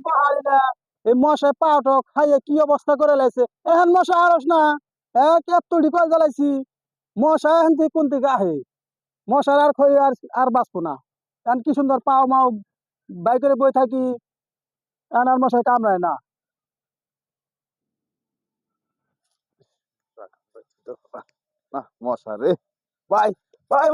পাহাড়ি না এই মশায় পাটো খাইয়ে কি অবস্থা করে লাইছে এখন মশা আরস না এক এত ডিকল জ্বালাইছি মশা এখন থেকে কোন থেকে আহে মশার আর খই আর বাঁচবো না এখন কি সুন্দর পাও মাও বাইকের বই থাকি এখন আর মশায় কামড়ায় না মশা রে ভাই ভাই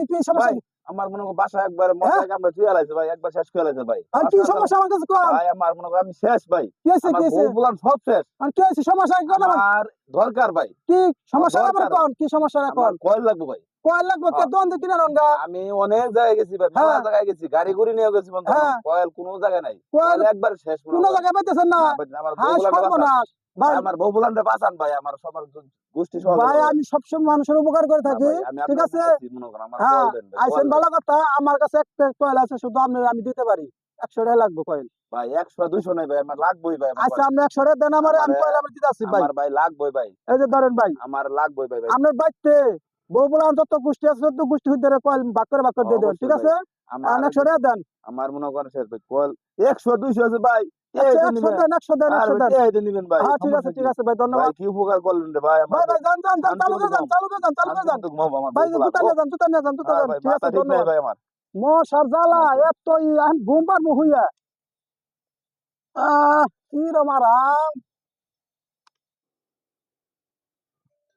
কি সমস্যা আমার মনে হয় বাসা একবার মশা কামড়ে চুয়ে লাইছে ভাই একবার শেষ করে লাইছে ভাই আর কি সমস্যা আমার কাছে কম ভাই আমার মনে হয় আমি শেষ ভাই কি হয়েছে কি হয়েছে বললাম সব শেষ আর কি হয়েছে সমস্যা কোন আর দরকার ভাই কি সমস্যা আমার কোন কি সমস্যা কোন কয়েল লাগবে ভাই কয়েল লাগবে কে দোন দি কিনা রঙ্গা আমি অনেক জায়গায় গেছি ভাই মেলা জায়গায় গেছি গাড়ি ঘুরি নিয়ে গেছি বন্ধু কয়েল কোনো জায়গায় নাই কয়েল একবার শেষ কোন জায়গায় পাইতেছেন না আমার হ্যাঁ সর্বনাশ ভাই আমার বউ বুলানটা বাঁচান ভাই আমার সবার গোষ্ঠী সহ ভাই আমি সবসময় মানুষের উপকার করে থাকি ঠিক আছে হ্যাঁ আইসেন ভালো কথা আমার কাছে একটা কয়েল আছে শুধু আপনার আমি দিতে পারি 100 টাকা লাগবে কয়েল ভাই 100 200 নাই ভাই আমার লাগবেই ভাই আচ্ছা আপনি 100 টাকা দেন আমারে আমি কয়েল আমি দিতে আসি ভাই আমার ভাই লাগবেই ভাই এই যে ধরেন ভাই আমার লাগবেই ভাই আপনার বাইতে বউ বুলান যত গোষ্ঠী আছে তত গোষ্ঠী হইতে কয়েল ভাগ করে দিয়ে দেবেন ঠিক আছে আমার 100 টাকা দেন আমার মনে করেন শেষ ভাই কয়েল 100 200 আছে ভাই ঠিক আছে ভাই ধন্যবাদ কি উপকার করলেন রে ভাই ভাই যান চালু করে যান ভাই জুতা নিয়ে যান ঠিক আছে ধন্যবাদ ভাই আমার মশার জ্বালা এত ঘুম পারবো হইয়া কি রে মারাম